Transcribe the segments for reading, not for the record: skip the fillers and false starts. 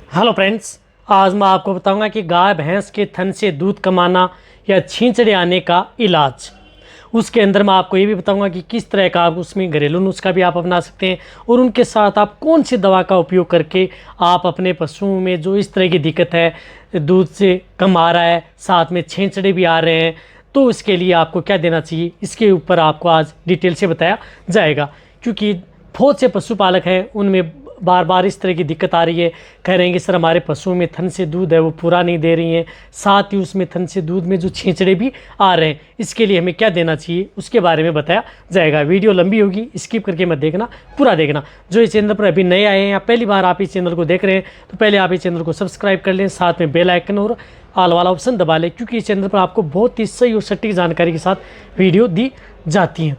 Hello friends, आज मैं आपको बताऊंगा कि गाय भैंस के थन से दूध कमाना या छींचड़े आने का इलाज। उसके अंदर मैं आपको ये भी बताऊंगा कि किस तरह का आप उसमें घरेलू नुस्खा भी आप अपना सकते हैं और उनके साथ आप कौन सी दवा का उपयोग करके आप अपने पशुओं में जो इस तरह की दिक्कत है, दूध से कम आ रहा है, साथ में छींचड़े भी आ रहे हैं, तो इसके लिए आपको क्या देना चाहिए, इसके ऊपर आपको आज डिटेल से बताया जाएगा। क्योंकि बहुत से पशुपालक हैं, उनमें बार बार इस तरह की दिक्कत आ रही है। कह रहे हैं कि सर हमारे पशुओं में थन से दूध है वो पूरा नहीं दे रही हैं, साथ ही उसमें थन से दूध में जो छींचड़े भी आ रहे हैं, इसके लिए हमें क्या देना चाहिए उसके बारे में बताया जाएगा। वीडियो लंबी होगी, स्किप करके मत देखना, पूरा देखना। जो इस चैनल पर अभी नए आए हैं या पहली बार आप इस चैनल को देख रहे हैं तो पहले आप इस चैनल को सब्सक्राइब कर लें, साथ में बेल आइकन और ऑल वाला ऑप्शन दबा लें, क्योंकि इस चैनल पर आपको बहुत ही सही और सटीक जानकारी के साथ वीडियो दी जाती हैं।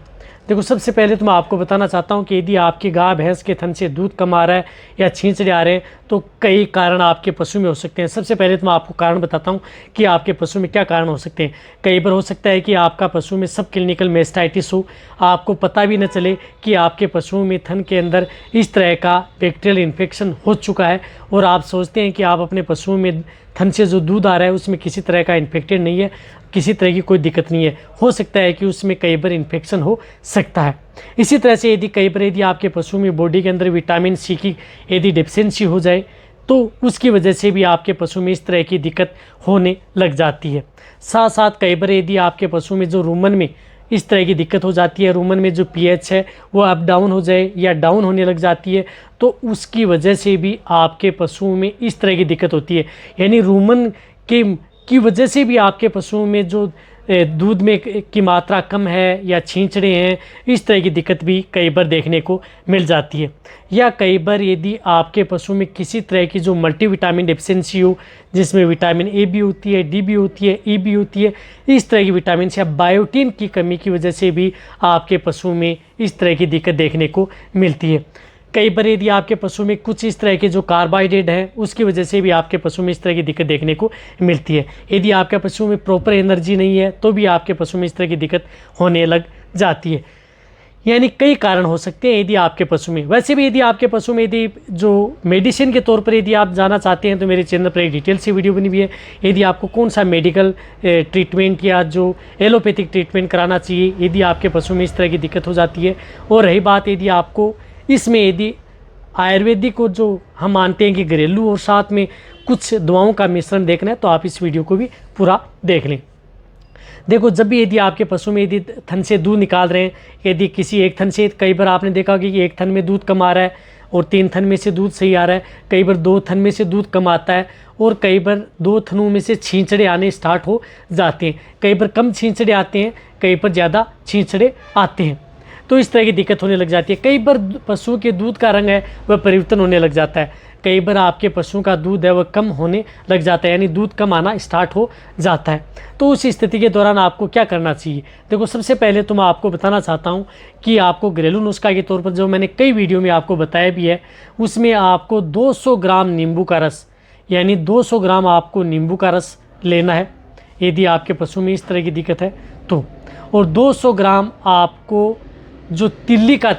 देखो, सबसे पहले तो मैं आपको बताना चाहता हूं कि यदि आपकी गाय भैंस के थन से दूध कम आ रहा है या छींचड़े आ रहे हैं तो कई कारण आपके पशु में हो सकते हैं। सबसे पहले तो मैं आपको कारण बताता हूं कि आपके पशु में क्या कारण हो सकते हैं। कई बार हो सकता है कि आपका पशु में सब क्लिनिकल मेस्टाइटिस हो, आपको पता भी न चले कि आपके पशुओं में थन के अंदर इस तरह का बैक्टीरियल इन्फेक्शन हो चुका है और आप सोचते हैं कि आप अपने पशुओं में थन से जो दूध आ रहा है उसमें किसी तरह का इन्फेक्टेड नहीं है, किसी तरह की कोई दिक्कत नहीं है। हो सकता है कि उसमें कई बार इन्फेक्शन हो सकता है। इसी तरह से यदि आपके पशु में बॉडी के अंदर विटामिन सी की यदि डेफिशिएंसी हो जाए तो उसकी वजह से भी आपके पशु में इस तरह की दिक्कत होने लग जाती है। साथ साथ कई बार यदि आपके पशु में जो रूमन में इस तरह की दिक्कत हो जाती है, रूमन में जो पीएच है वो अप डाउन हो जाए या डाउन होने लग जाती है, तो उसकी वजह से भी आपके पशुओं में इस तरह की दिक्कत होती है। यानी रूमन की वजह से भी आपके पशुओं में जो दूध में की मात्रा कम है या छींचड़े हैं, इस तरह की दिक्कत भी कई बार देखने को मिल जाती है। या कई बार यदि आपके पशु में किसी तरह की जो मल्टीविटामिन डेफिशिएंसी हो, जिसमें विटामिन ए भी होती है, डी भी होती है, ई भी होती है, इस तरह की विटामिन या बायोटीन की कमी की वजह से भी आपके पशु में इस तरह की दिक्कत देखने को मिलती है। कई बार यदि आपके पशु में कुछ इस तरह के जो कार्बोहाइड्रेट हैं उसकी वजह से भी आपके पशु में इस तरह की दिक्कत देखने को मिलती है। यदि आपके पशु में प्रॉपर एनर्जी नहीं है तो भी आपके पशु में इस तरह की दिक्कत होने लग जाती है। यानी कई कारण हो सकते हैं यदि आपके पशु में। वैसे भी यदि आपके पशु में यदि जो मेडिसिन के तौर पर यदि आप जाना चाहते हैं तो मेरे चैनल पर एक डिटेल सी वीडियो बनी हुई है। यदि आपको कौन सा मेडिकल ट्रीटमेंट या जो एलोपैथिक ट्रीटमेंट कराना चाहिए यदि आपके पशु में इस तरह की दिक्कत हो जाती है, और रही बात यदि आपको इसमें यदि आयुर्वेदिक को जो हम मानते हैं कि घरेलू और साथ में कुछ दवाओं का मिश्रण देखना है, तो आप इस वीडियो को भी पूरा देख लें। देखो, जब भी यदि आपके पशु में यदि थन से दूध निकाल रहे हैं, यदि किसी एक थन से, कई बार आपने देखा कि एक थन में दूध कम आ रहा है और 3 थन में से दूध सही आ रहा है, कई बार 2 थन में से दूध कम आता है और कई बार 2 थनों में से छींचड़े आने स्टार्ट हो जाते हैं। कई बार कम छींचड़े आते हैं, कई बार ज़्यादा छींचड़े आते हैं, तो इस तरह की दिक्कत होने लग जाती है। कई बार पशुओं के दूध का रंग है वह परिवर्तन होने लग जाता है। कई बार आपके पशुओं का दूध है वह कम होने लग जाता है, यानी दूध कम आना स्टार्ट हो जाता है। तो उस स्थिति के दौरान आपको क्या करना चाहिए? देखो, सबसे पहले तो मैं आपको बताना चाहता हूँ कि आपको घरेलू नुस्खा के तौर पर जो मैंने कई वीडियो में आपको बताया भी है, उसमें आपको 200 ग्राम नींबू का रस, यानी 200 ग्राम आपको नींबू का रस लेना है यदि आपके पशु में इस तरह की दिक्कत है तो। और 200 ग्राम आपको जो तिल्ली का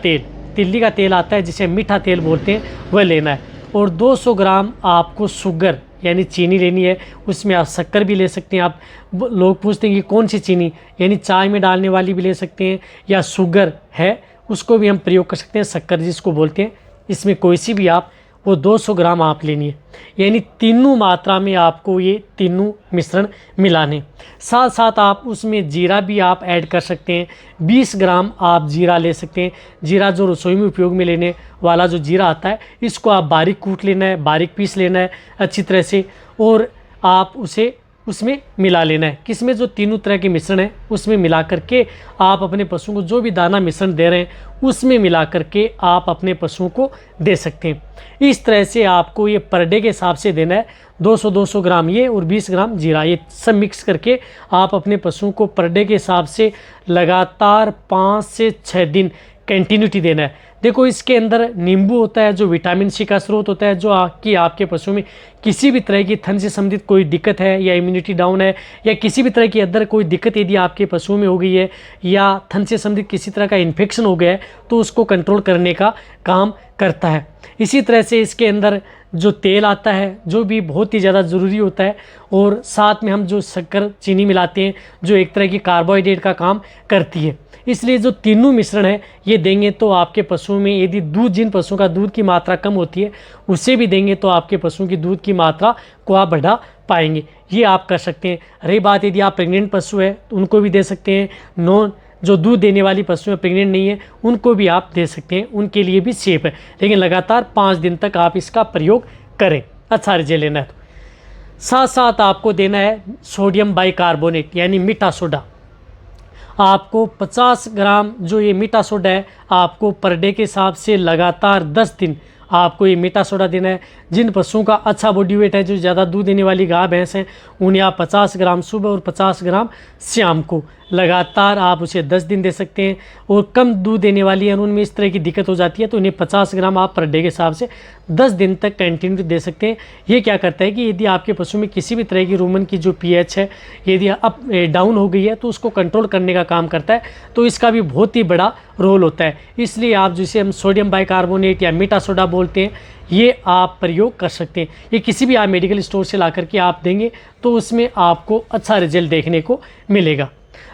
तेल आता है जिसे मीठा तेल बोलते हैं, वह लेना है। और 200 ग्राम आपको शुगर यानी चीनी लेनी है। उसमें आप शक्कर भी ले सकते हैं। आप लोग पूछते हैं कि कौन सी चीनी, यानी चाय में डालने वाली भी ले सकते हैं, या शुगर है उसको भी हम प्रयोग कर सकते हैं, शक्कर जिसको बोलते हैं, इसमें कोई सी भी आप वो 200 ग्राम आप लेनी है। यानी तीनों मात्रा में आपको ये तीनों मिश्रण मिलाने। साथ साथ आप उसमें जीरा भी आप ऐड कर सकते हैं। 20 ग्राम आप जीरा ले सकते हैं। जीरा जो रसोई में उपयोग में लेने वाला जो जीरा आता है, इसको आप बारीक कूट लेना है, बारीक पीस लेना है अच्छी तरह से, और आप उसे उसमें मिला लेना है। किसमें? जो तीनों तरह के मिश्रण है उसमें मिला करके आप अपने पशुओं को जो भी दाना मिश्रण दे रहे हैं उसमें मिला करके आप अपने पशुओं को दे सकते हैं। इस तरह से आपको ये पर डे के हिसाब से देना है। 200 ग्राम ये और 20 ग्राम जीरा, ये सब मिक्स करके आप अपने पशुओं को पर डे के हिसाब से लगातार 5 से 6 दिन कंटिन्यूटी देना है। देखो, इसके अंदर नींबू होता है जो विटामिन सी का स्रोत होता है, जो आपके पशु में किसी भी तरह की थन से संबंधित कोई दिक्कत है या इम्यूनिटी डाउन है या किसी भी तरह की अंदर कोई दिक्कत यदि आपके पशुओं में हो गई है या थन से संबंधित किसी तरह का इन्फेक्शन हो गया है तो उसको कंट्रोल करने का काम करता है। इसी तरह से इसके अंदर जो तेल आता है जो भी बहुत ही ज़्यादा ज़रूरी होता है, और साथ में हम जो शक्कर चीनी मिलाते हैं जो एक तरह की कार्बोहाइड्रेट का काम करती है। इसलिए जो तीनों मिश्रण है ये देंगे तो आपके पशुओं में, यदि दूध, जिन पशुओं का दूध की मात्रा कम होती है उसे भी देंगे तो आपके पशुओं की दूध की मात्रा को आप बढ़ा पाएंगे। ये आप कर सकते हैं। रही बात यदि आप प्रेग्नेंट पशु है तो उनको भी दे सकते हैं। जो दूध देने वाली पशु है, प्रेग्नेंट नहीं है, उनको भी आप दे सकते हैं, उनके लिए भी सेफ है। लेकिन लगातार 5 दिन तक आप इसका प्रयोग करें, अच्छा रिजल्ट लेना है तो। साथ साथ आपको देना है सोडियम बाइकार्बोनेट यानी मीठा सोडा। आपको 50 ग्राम जो ये मीठा सोडा है आपको पर डे के हिसाब से लगातार 10 दिन आपको ये मीठा सोडा देना है। जिन पशुओं का अच्छा बॉडी वेट है, जो ज़्यादा दूध देने वाली गाय भैंस हैं, उन्हें आप 50 ग्राम सुबह और 50 ग्राम शाम को लगातार आप उसे 10 दिन दे सकते हैं। और कम दूध देने वाली है, उनमें इस तरह की दिक्कत हो जाती है तो उन्हें 50 ग्राम आप पर डे के हिसाब से 10 दिन तक कंटिन्यू दे सकते हैं। ये क्या करता है कि यदि आपके पशु में किसी भी तरह की रूमन की जो पीएच है यदि अप डाउन हो गई है तो उसको कंट्रोल करने का काम करता है, तो इसका भी बहुत ही बड़ा रोल होता है। इसलिए आप जिसे हम सोडियम बाइकार्बोनेट या मीठा सोडा बोलते हैं, ये आप प्रयोग कर सकते हैं। ये किसी भी आप मेडिकल स्टोर से ला करके आप देंगे तो उसमें आपको अच्छा रिजल्ट देखने को मिलेगा।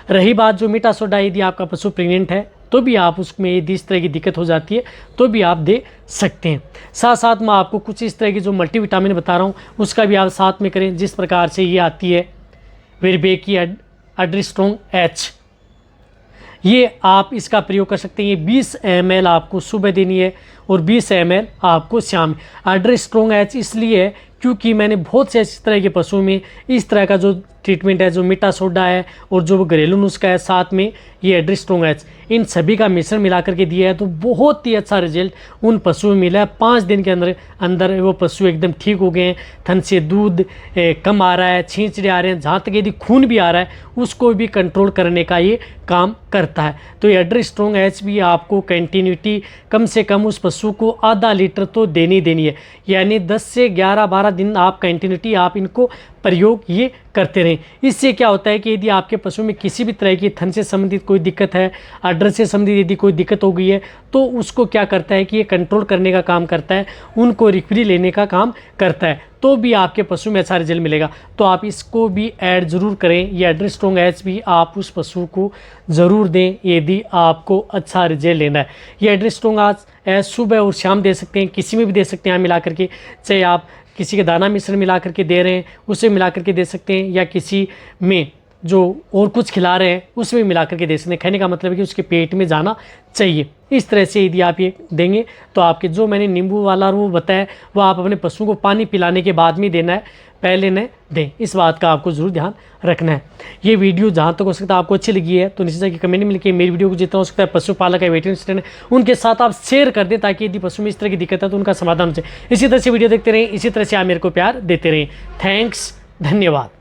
रही बात जो मीठा सोडा, यदि आपका पशु प्रेग्नेंट है तो भी आप उसमें यदि इस तरह की दिक्कत हो जाती है तो भी आप दे सकते हैं। साथ साथ मैं आपको कुछ इस तरह की जो मल्टीविटामिन बता रहा हूँ उसका भी आप साथ में करें। जिस प्रकार से ये आती है वेरबेकी अड्रीस्ट्रोंग एच, ये आप इसका प्रयोग कर सकते हैं। ये 20 ml आपको सुबह देनी है और 20 ml आपको शाम। अड्रीस्ट्रोंग एच इसलिए है क्योंकि मैंने बहुत से इस तरह के पशुओं में इस तरह का जो ट्रीटमेंट है, जो मीठा सोडा है और जो घरेलू नुस्खा है, साथ में ये एड्रीस्ट्रोंग एच, इन सभी का मिश्रण मिला करके दिया है तो बहुत ही अच्छा रिजल्ट उन पशुओं में मिला है। 5 दिन के अंदर वो पशु एकदम ठीक हो गए हैं। थन से दूध कम आ रहा है, छींचड़े आ रहे हैं, जहाँ तक यदि खून भी आ रहा है उसको भी कंट्रोल करने का ये काम करता है। तो ये एड्रीस्ट्रोंग एच भी आपको कंटिन्यूटी कम से कम उस पशु को आधा लीटर तो देनी है, यानी 10 से 11-12 दिन आप कंटिन्यूटी आप इनको प्रयोग ये करते रहें। इससे क्या होता है कि यदि आपके पशु में किसी भी तरह की थन से संबंधित कोई दिक्कत है, अड्डर से संबंधित यदि कोई दिक्कत हो गई है तो उसको क्या करता है कि ये कंट्रोल करने का काम करता है, उनको रिकवरी लेने का काम करता है, तो भी आपके पशु में अच्छा रिजल्ट मिलेगा। तो आप इसको भी ऐड ज़रूर करें। ये एड्रीस्ट्रोंग एच भी आप उस पशु को ज़रूर दें यदि आपको अच्छा रिजल्ट लेना है। ये एड्रीस्ट्रोंग एच सुबह और शाम दे सकते हैं, किसी में भी दे सकते हैं मिला करके। चाहे आप किसी के दाना मिश्रण मिला करके दे रहे हैं उसे मिला करके दे सकते हैं, या किसी में जो और कुछ खिला रहे हैं उसमें मिला करके दे सकते हैं। कहने का मतलब है कि उसके पेट में जाना चाहिए। इस तरह से यदि आप ये देंगे तो आपके जो मैंने नींबू वाला वो बताया वो आप अपने पशु को पानी पिलाने के बाद में देना है, पहले न दें। इस बात का आपको ज़रूर ध्यान रखना है। ये वीडियो जहाँ तक हो सकता है आपको अच्छी लगी है तो नीचे जाके कमेंट में लिखिए। मेरी वीडियो को जितना हो सकता है पशुपालक है, वेटरनरी है, उनके साथ आप शेयर कर दें ताकि यदि पशु में इस तरह की दिक्कत है तो उनका समाधान हो जाए। इसी तरह से वीडियो देखते रहें, इसी तरह से आप मेरे को प्यार देते रहें। थैंक्स, धन्यवाद।